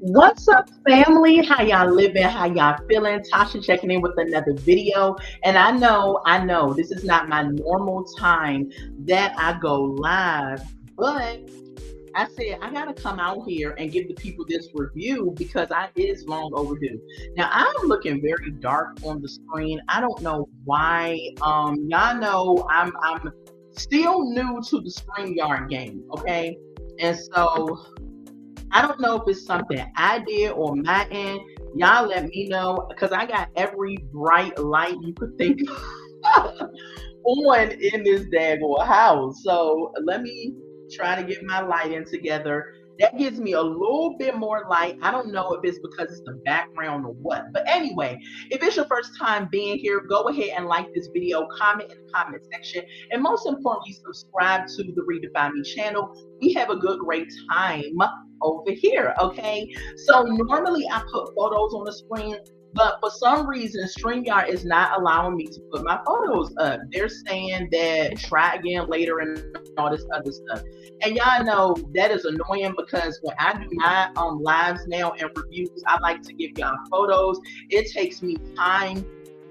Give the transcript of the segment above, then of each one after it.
What's up, family? How y'all living? How y'all feeling? Tasha checking in with another video. And I know, this is not my normal time that I go live, but I said I gotta come out here and give the people this review because it is long overdue. Now I'm looking very dark on the screen. I don't know why. Y'all know I'm still new to the StreamYard game, okay? And so I don't know if it's something I did or my end. Y'all let me know because I got every bright light you could think on in this daggone house. So let me try to get my lighting together. That gives me a little bit more light. I don't know if it's because it's the background or what. But anyway, if it's your first time being here, go ahead and like this video, comment in the comment section, and most importantly, subscribe to the Redefine Me channel. We have a good, great time over here, okay? So normally I put photos on the screen, but for some reason, StreamYard is not allowing me to put my photos up. They're saying that try again later and all this other stuff. And y'all know that is annoying because when I do my lives now and reviews, I like to give y'all photos. It takes me time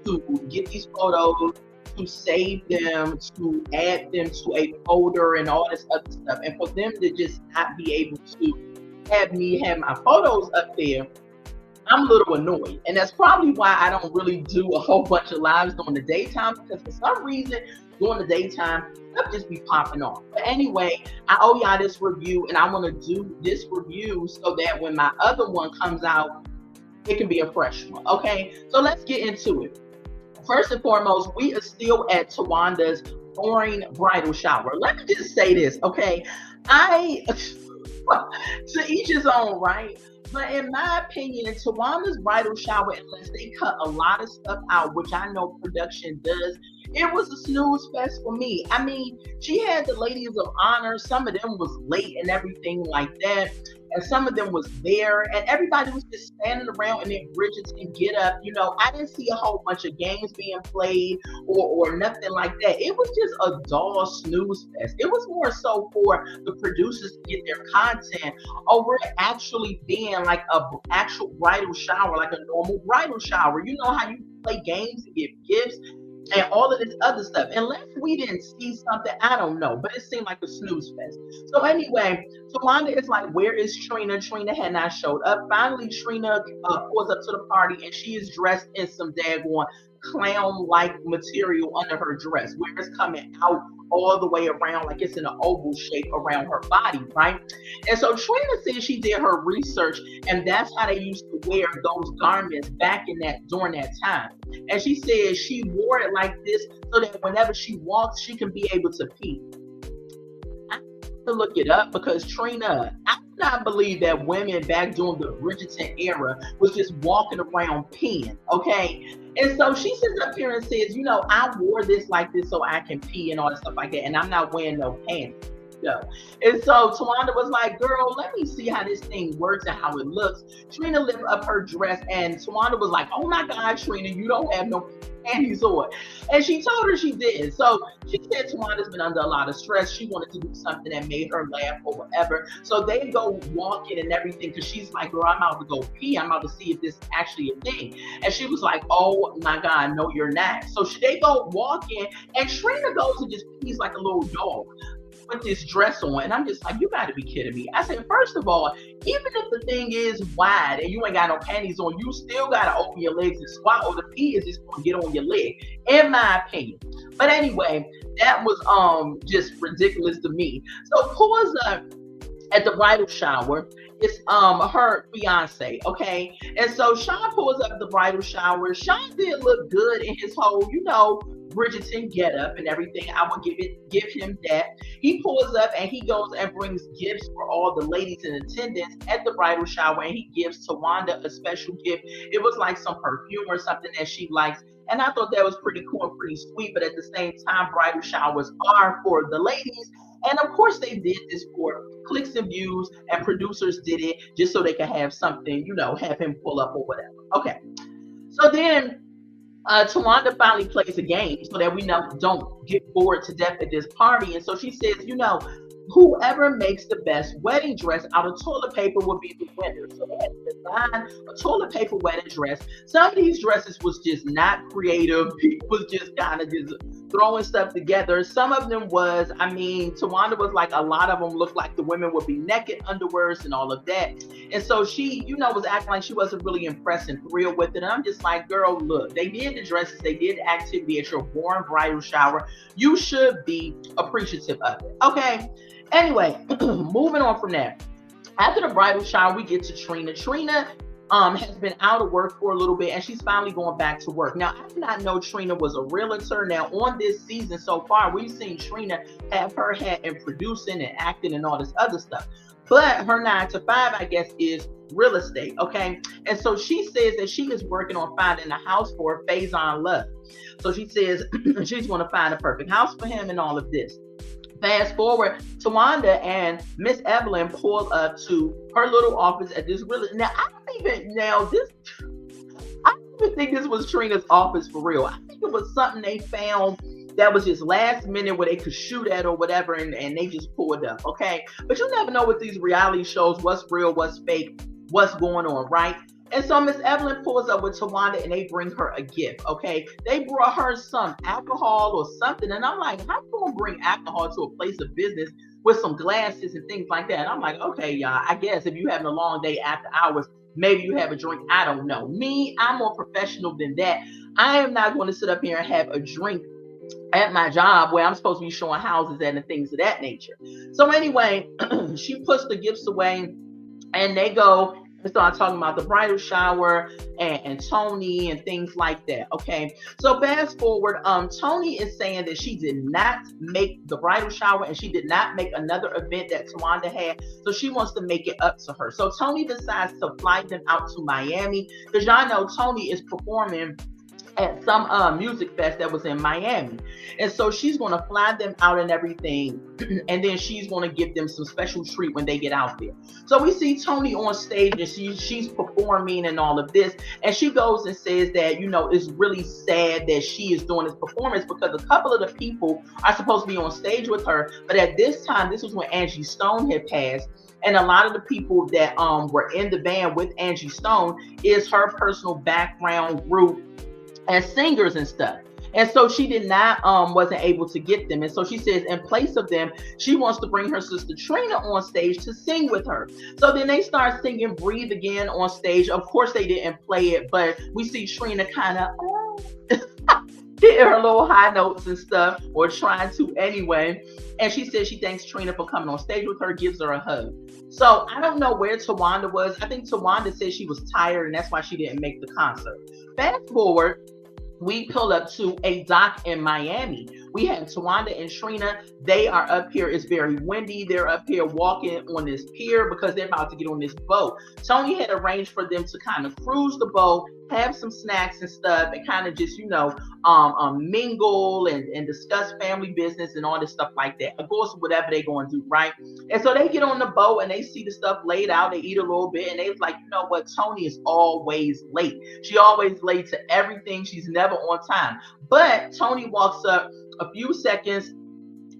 to get these photos, to save them, to add them to a folder and all this other stuff. And for them to just not be able to have me have my photos up there, I'm a little annoyed. And that's probably why I don't really do a whole bunch of lives during the daytime, because for some reason during the daytime stuff just be popping off. But anyway, I owe y'all this review, and I want to do this review so that when my other one comes out, it can be a fresh one. Okay, so let's get into it. First and foremost, we are still at Tawanda's boring bridal shower. Let me just say this, okay? To each his own, right? But in my opinion, Tawanda's bridal shower, unless they cut a lot of stuff out, which I know production does, it was a snooze fest for me. I mean, she had the ladies of honor. Some of them was late and everything like that. And some of them was there. And everybody was just standing around in their Bridgerton get up. You know, I didn't see a whole bunch of games being played or nothing like that. It was just a dull snooze fest. It was more so for the producers to get their content over it actually being like a actual bridal shower, like a normal bridal shower. You know how you play games and give gifts and all of this other stuff. Unless we didn't see something, I don't know, but it seemed like a snooze fest. So anyway, Tawanda is like, where is Trina? Trina had not showed up. Finally, Trina pulls up to the party, and she is dressed in some daggone clown-like material under her dress, where it's coming out all the way around, like it's in an oval shape around her body, right? And so Trina said she did her research, and that's how they used to wear those garments back in that during that time. And she said she wore it like this so that whenever she walks, she can be able to pee. I have to look it up because Trina, I do not believe that women back during the Bridgerton era was just walking around peeing, okay? And so she sits up here and says, you know, I wore this like this so I can pee and all that stuff like that, and I'm not wearing no pants. No. And so Tawanda was like, girl, let me see how this thing works and how it looks. Trina lifted up her dress, and Tawanda was like, oh my God, Trina, you don't have no panties on. And she told her she did. So she said Tawanda's been under a lot of stress. She wanted to do something that made her laugh or whatever. So they go walking and everything because she's like, girl, I'm out to go pee. I'm out to see if this is actually a thing. And she was like, oh my God, no, you're not. So they go walking, and Trina goes and just pees like a little dog with this dress on. And I'm just like, you gotta be kidding me. I said, first of all, even if the thing is wide and you ain't got no panties on, you still gotta open your legs and squat, or the pee is just gonna get on your leg, in my opinion. But anyway, that was just ridiculous to me. So pause up at the bridal shower. It's her fiance, okay? And so Sean pulls up the bridal shower. Sean did look good in his whole, you know, Bridgerton get up and everything. I will give him that. He pulls up and he goes and brings gifts for all the ladies in attendance at the bridal shower, and he gives Tawanda a special gift. It was like some perfume or something that she likes. And I thought that was pretty cool and pretty sweet, but at the same time, bridal showers are for the ladies. And of course they did this for clicks and views, and producers did it just so they could have something, you know, have him pull up or whatever. Okay. So then Tawanda finally plays a game so that we don't get bored to death at this party. And so she says, you know, whoever makes the best wedding dress out of toilet paper will be the winner. So they had to design a toilet paper wedding dress. Some of these dresses was just not creative. People was just kind of just throwing stuff together. Some of them was, I mean, Tawanda was like, a lot of them looked like the women would be naked underwears and all of that. And so she, was acting like she wasn't really impressed and thrilled with it. And I'm just like, girl, look, they did the dresses, they did the activity at your boring bridal shower. You should be appreciative of it. Okay. Anyway, moving on from that. After the bridal shower, we get to Trina. Trina has been out of work for a little bit, and she's finally going back to work. Now, I did not know Trina was a realtor. Now, on this season so far, we've seen Trina have her hat in producing and acting and all this other stuff. But her 9 to 5, I guess, is real estate, okay? And so she says that she is working on finding a house for Faison Love. So she says she's going to find a perfect house for him and all of this. Fast forward, Tawanda and Miss Evelyn pull up to her little office at this really. Now I don't even think this was Trina's office for real. I think it was something they found that was just last minute where they could shoot at or whatever, and they just pulled up. Okay, but you never know with these reality shows what's real, what's fake, what's going on, right? And so Miss Evelyn pulls up with Tawanda and they bring her a gift, okay? They brought her some alcohol or something. And I'm like, how you gonna bring alcohol to a place of business with some glasses and things like that? And I'm like, okay, y'all, I guess if you're having a long day after hours, maybe you have a drink. I don't know. Me, I'm more professional than that. I am not going to sit up here and have a drink at my job where I'm supposed to be showing houses and things of that nature. So anyway, she puts the gifts away and they go and start talking about the bridal shower and Tony and things like that. Okay. So fast forward, Tony is saying that she did not make the bridal shower and she did not make another event that Tawanda had. So she wants to make it up to her. So Tony decides to fly them out to Miami because y'all know Tony is performing at some music fest that was in Miami. And so she's going to fly them out and everything. And then she's going to give them some special treat when they get out there. So we see Tony on stage and she's performing and all of this. And she goes and says that, it's really sad that she is doing this performance because a couple of the people are supposed to be on stage with her. But at this time, this was when Angie Stone had passed. And a lot of the people that were in the band with Angie Stone is her personal background group as singers and stuff. And so she did not, wasn't able to get them. And so she says in place of them, she wants to bring her sister Trina on stage to sing with her. So then they start singing Breathe Again on stage. Of course, they didn't play it, but we see Trina kind of hitting her little high notes and stuff, or trying to anyway. And she says she thanks Trina for coming on stage with her, gives her a hug. So I don't know where Tawanda was. I think Tawanda said she was tired and that's why she didn't make the concert. Fast forward, we pull up to a dock in Miami. We have Tawanda and Trina. They are up here. It's very windy. They're up here walking on this pier because they're about to get on this boat. Tony had arranged for them to kind of cruise the boat, have some snacks and stuff, and kind of just, mingle and discuss family business and all this stuff like that. Of course, whatever they're going to do, right? And so they get on the boat and they see the stuff laid out. They eat a little bit and they was like, you know what? Tony is always late. She always late to everything. She's never on time. But Tony walks up a few seconds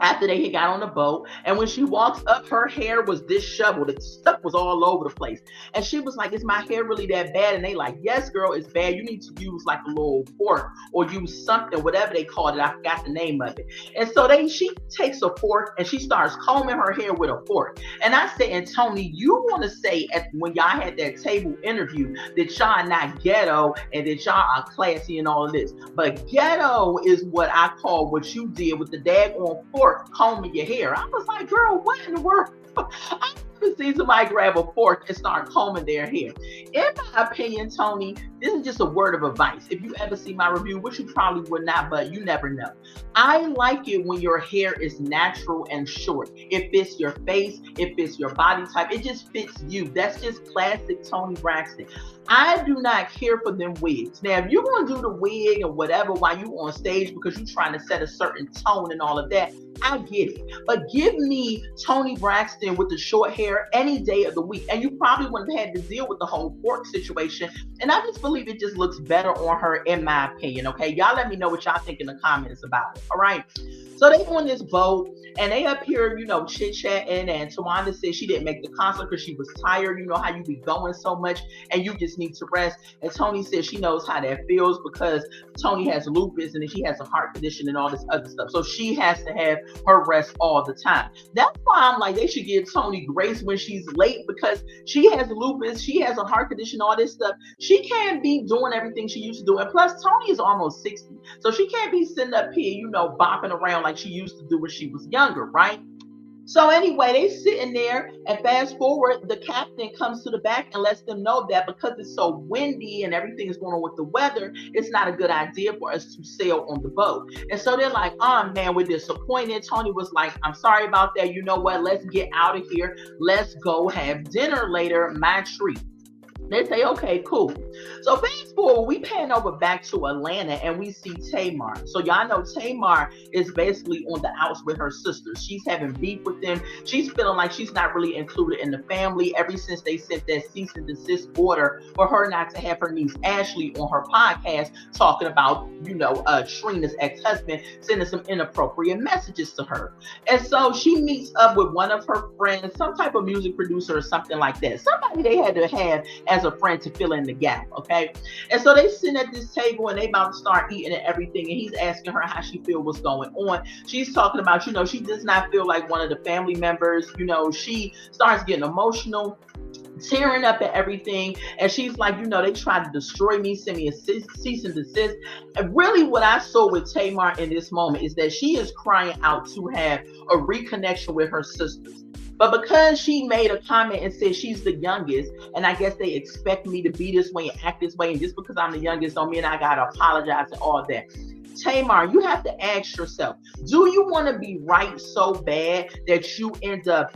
after they got on the boat, and when she walks up, her hair was disheveled. The stuff was all over the place, and she was like, "Is my hair really that bad?" And they like, "Yes, girl, it's bad. You need to use like a little fork or use something, whatever they called it. I forgot the name of it." And so she takes a fork and she starts combing her hair with a fork. And I said, "And Tony, you want to say when y'all had that table interview that y'all are not ghetto and that y'all are classy and all of this, but ghetto is what I call what you did with the daggone fork combing your hair." I was like, girl, what in the world? I never seen somebody grab a fork and start combing their hair. In my opinion, Tony, this is just a word of advice. If you ever see my review, which you probably would not, but you never know. I like it when your hair is natural and short. It fits your face. It fits your body type. It just fits you. That's just classic Toni Braxton. I do not care for them wigs. Now, if you're going to do the wig or whatever while you on stage because you're trying to set a certain tone and all of that, I get it. But give me Toni Braxton with the short hair any day of the week. And you probably wouldn't have had to deal with the whole fork situation. And I just believe believe it just looks better on her, in my opinion. Okay, y'all let me know what y'all think in the comments about it. All right. So they on this boat and they up here, chit chatting. And Tawanda said she didn't make the concert because she was tired. You know how you be going so much and you just need to rest. And Tony said she knows how that feels because Tony has lupus and then she has a heart condition and all this other stuff. So she has to have her rest all the time. That's why I'm like, they should give Tony grace when she's late because she has lupus, she has a heart condition, all this stuff. She can't be doing everything she used to do. And plus, Tony is almost 60. So she can't be sitting up here, bopping around like she used to do when she was younger, right? So anyway, they sitting there and fast forward, the captain comes to the back and lets them know that because it's so windy and everything is going on with the weather, it's not a good idea for us to sail on the boat. And so they're like, oh man, we're disappointed. Tony was like, I'm sorry about that. You know what? Let's get out of here. Let's go have dinner later. My treat. They say, okay, cool. So fast forward, we pan over back to Atlanta and we see Tamar. So y'all know Tamar is basically on the outs with her sisters. She's having beef with them. She's feeling like she's not really included in the family ever since they sent that cease and desist order for her not to have her niece Ashley on her podcast talking about, Trina's ex-husband sending some inappropriate messages to her. And so she meets up with one of her friends, some type of music producer or something like that. Somebody they had to have as a friend to fill in the gap, okay? And so they sitting at this table and they about to start eating and everything, and he's asking her how she feel, what's going on. She's talking about, she does not feel like one of the family members. She starts getting emotional, tearing up at everything, and she's like, they tried to destroy me, send me a cease and desist. And really what I saw with Tamar in this moment is that she is crying out to have a reconnection with her sisters. But because she made a comment and said she's the youngest, and I guess they expect me to be this way and act this way, and just because I'm the youngest don't mean I gotta apologize and all that. Tamar, you have to ask yourself, do you want to be right so bad that you end up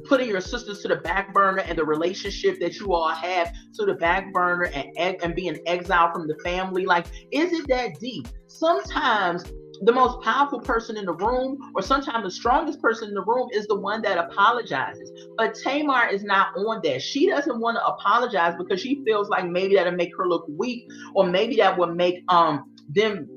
putting your sisters to the back burner and the relationship that you all have to the back burner and being exiled from the family? Like, is it that deep? Sometimes the most powerful person in the room, or sometimes the strongest person in the room, is the one that apologizes. But Tamar is not on that. She doesn't want to apologize because she feels like maybe that'll make her look weak, or maybe that will make them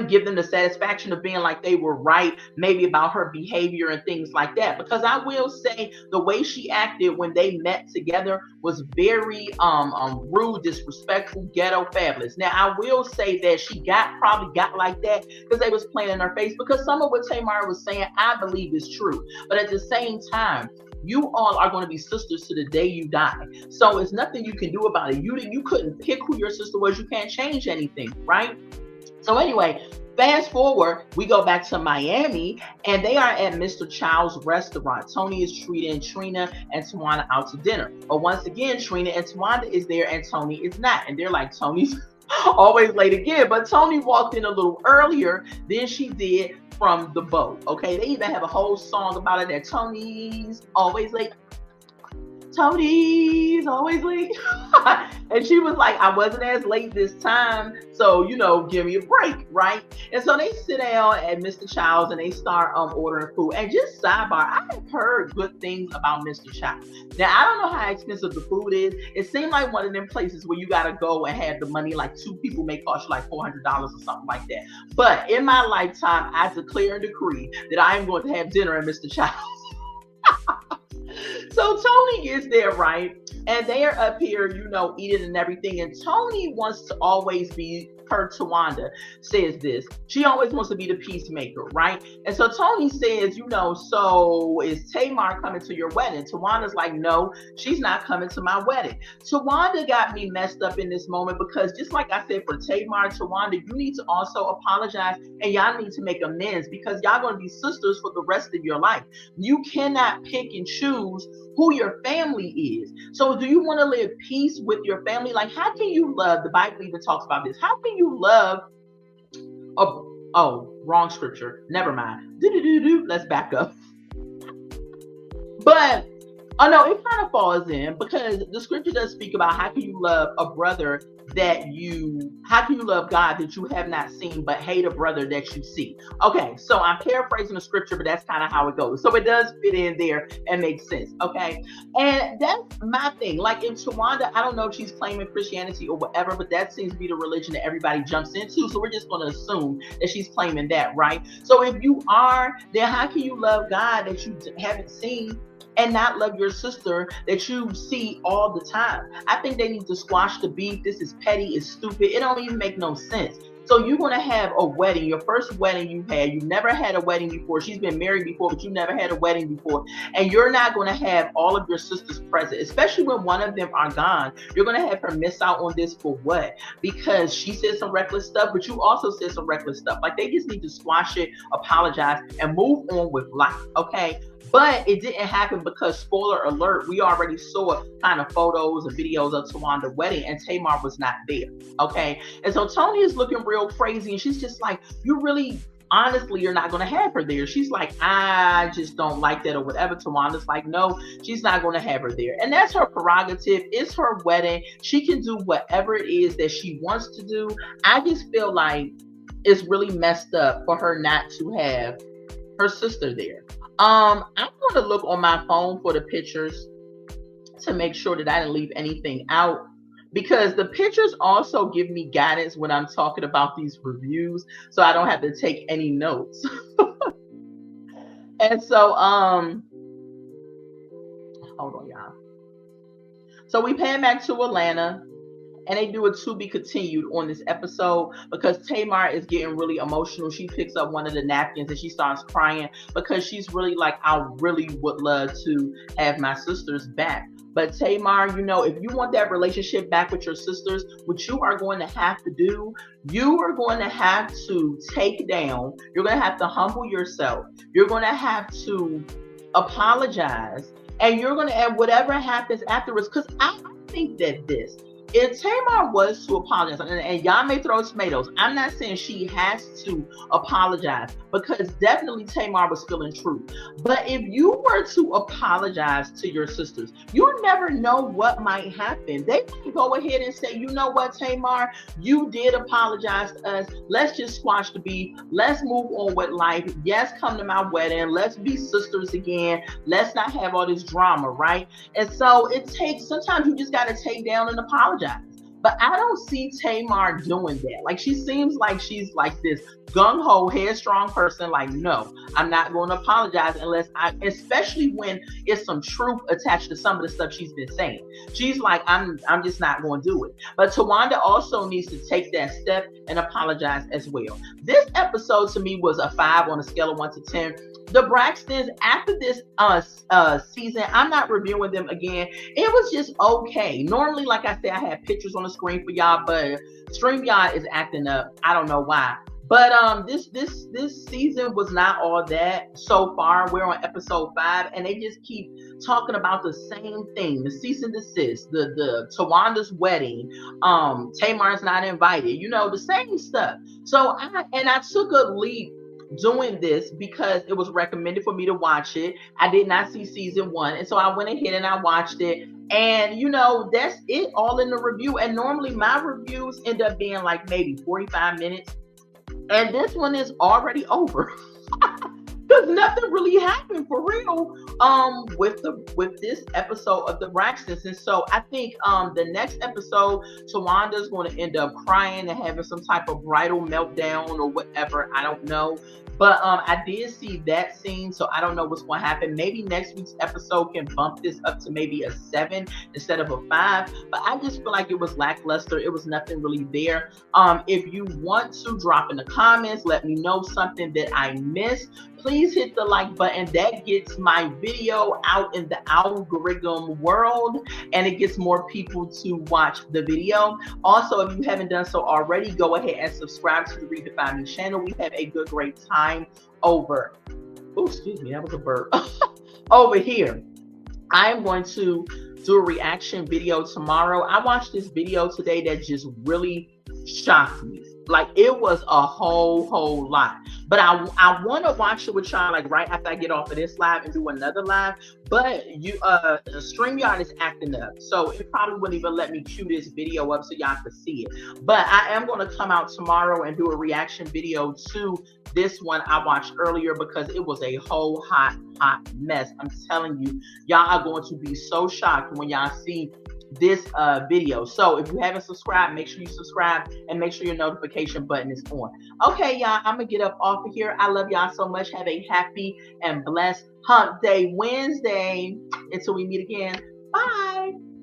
give them the satisfaction of being like they were right, maybe about her behavior and things like that. Because I will say the way she acted when they met together was very rude, disrespectful, ghetto, fabulous. Now I will say that she probably got like that because they was playing in her face, because some of what Tamar was saying I believe is true. But at the same time, you all are going to be sisters to the day you die. So it's nothing you can do about it. You couldn't pick who your sister was. You can't change anything, right? So anyway, fast forward, we go back to Miami, and they are at Mr. Child's restaurant. Tony is treating Trina and Tawanda out to dinner. But once again, Trina and Tawanda is there and Tony is not. And they're like, Tony's always late again. But Tony walked in a little earlier than she did from the boat. Okay, they even have a whole song about it, that Tony's always late. Tony's always late. And she was like, I wasn't as late this time, so give me a break, right? And so they sit down at Mr. Child's and they start ordering food. And just sidebar, I have heard good things about Mr. Child's. Now I don't know how expensive the food is. It seemed like one of them places where you gotta go and have the money, like 2 people may cost you like $400 or something like that. But in my lifetime, I declare and decree that I am going to have dinner at Mr. Child's. So Tony is there, right? And they are up here, eating and everything. And Tony wants to always be, per Tawanda says this, she always wants to be the peacemaker, right? And so Tony says, so is Tamar coming to your wedding? Tawanda's like, no, she's not coming to my wedding. Tawanda got me messed up in this moment because just like I said for Tamar, Tawanda, you need to also apologize and y'all need to make amends because y'all going to be sisters for the rest of your life. You cannot pick and choose who your family is. So do you want to live peace with your family? Like, how can you love? The Bible even talks about this. How can you love? Oh, wrong scripture. Never mind. Let's back up. But Oh no, it kind of falls in because the scripture does speak about how can you love a brother how can you love God that you have not seen but hate a brother that you see. Okay, so I'm paraphrasing the scripture, but that's kind of how it goes. So it does fit in there and make sense. Okay, and that's my thing. Like in Tawanda, I don't know if she's claiming Christianity or whatever, but that seems to be the religion that everybody jumps into. So we're just going to assume that she's claiming that, right? So if you are, then how can you love God that you haven't seen and not love your sister that you see all the time? I think they need to squash the beef. This is petty, it's stupid, it don't even make no sense. So you're gonna have a wedding, your first wedding you had. You never had a wedding before. She's been married before, but you never had a wedding before. And you're not gonna have all of your sisters present, especially when one of them are gone. You're gonna have her miss out on this for what? Because she said some reckless stuff, but you also said some reckless stuff. Like they just need to squash it, apologize, and move on with life. Okay. But it didn't happen because, spoiler alert, we already saw kind of photos and videos of Tawanda's wedding, and Tamar was not there. Okay. And so Tony is looking real crazy, and she's just like, you really, honestly, you're not going to have her there. She's like, I just don't like that or whatever. Tawanda's like, no, she's not going to have her there. And that's her prerogative. It's her wedding. She can do whatever it is that she wants to do. I just feel like it's really messed up for her not to have her sister there. I'm going to look on my phone for the pictures to make sure that I didn't leave anything out, because the pictures also give me guidance when I'm talking about these reviews, so I don't have to take any notes. And so, hold on, y'all. So we pan back to Atlanta. And they do a to be continued on this episode because Tamar is getting really emotional. She picks up one of the napkins and she starts crying because she's really like, I really would love to have my sisters back. But Tamar, you know, if you want that relationship back with your sisters, what you are going to have to do, you are going to have to take down, you're going to have to humble yourself. You're going to have to apologize. And you're going to, and whatever happens afterwards, because I think that if Tamar was to apologize, and y'all may throw tomatoes, I'm not saying she has to apologize because definitely Tamar was feeling true. But if you were to apologize to your sisters, you never know what might happen. They might go ahead and say, you know what, Tamar, you did apologize to us. Let's just squash the beef. Let's move on with life. Yes, come to my wedding. Let's be sisters again. Let's not have all this drama, right? And so sometimes you just got to take down and apologize. But I don't see Tamar doing that. Like, she seems like she's like this gung-ho, headstrong person. Like, no, I'm not going to apologize especially when it's some truth attached to some of the stuff she's been saying. She's like, I'm just not going to do it. But Tawanda also needs to take that step and apologize as well. This episode to me was a 5 on a scale of 1 to 10. The Braxtons, after this season, I'm not reviewing them again. It was just okay. Normally, like I said, I have pictures on the screen for y'all, but StreamYard is acting up. I don't know why. But this season was not all that so far. We're on episode 5, and they just keep talking about the same thing: the cease and desist, the Tawanda's wedding, Tamar's not invited. You know, the same stuff. So I took a leap doing this because it was recommended for me to watch it. I did not see season 1, and so I went ahead and I watched it. And you know, that's it all in the review. And normally my reviews end up being like maybe 45 minutes, and this one is already over. Because nothing really happened for real with this episode of the Braxtons. And so I think the next episode, Tawanda's going to end up crying and having some type of bridal meltdown or whatever. I don't know. But I did see that scene, so I don't know what's going to happen. Maybe next week's episode can bump this up to maybe a 7 instead of a 5. But I just feel like it was lackluster. It was nothing really there. If you want to drop in the comments, let me know something that I missed. Please hit the like button. That gets my video out in the algorithm world, and it gets more people to watch the video. Also, if you haven't done so already, go ahead and subscribe to the Redefine Me channel. We have a good, great time over. Oh, excuse me, that was a burp. Over here. I am going to do a reaction video tomorrow. I watched this video today that just really shocked me. Like it was a whole lot. But I want to watch it with y'all like right after I get off of this live and do another live. But StreamYard is acting up, so it probably wouldn't even let me cue this video up so y'all can see it. But I am gonna come out tomorrow and do a reaction video to this one I watched earlier because it was a whole hot mess. I'm telling you, y'all are going to be so shocked when y'all see this video. So if you haven't subscribed, make sure you subscribe and make sure your notification button is on. Okay, y'all, I'm gonna get up off of here. I love y'all so much. Have a happy and blessed Hump Day Wednesday. Until we meet again. Bye.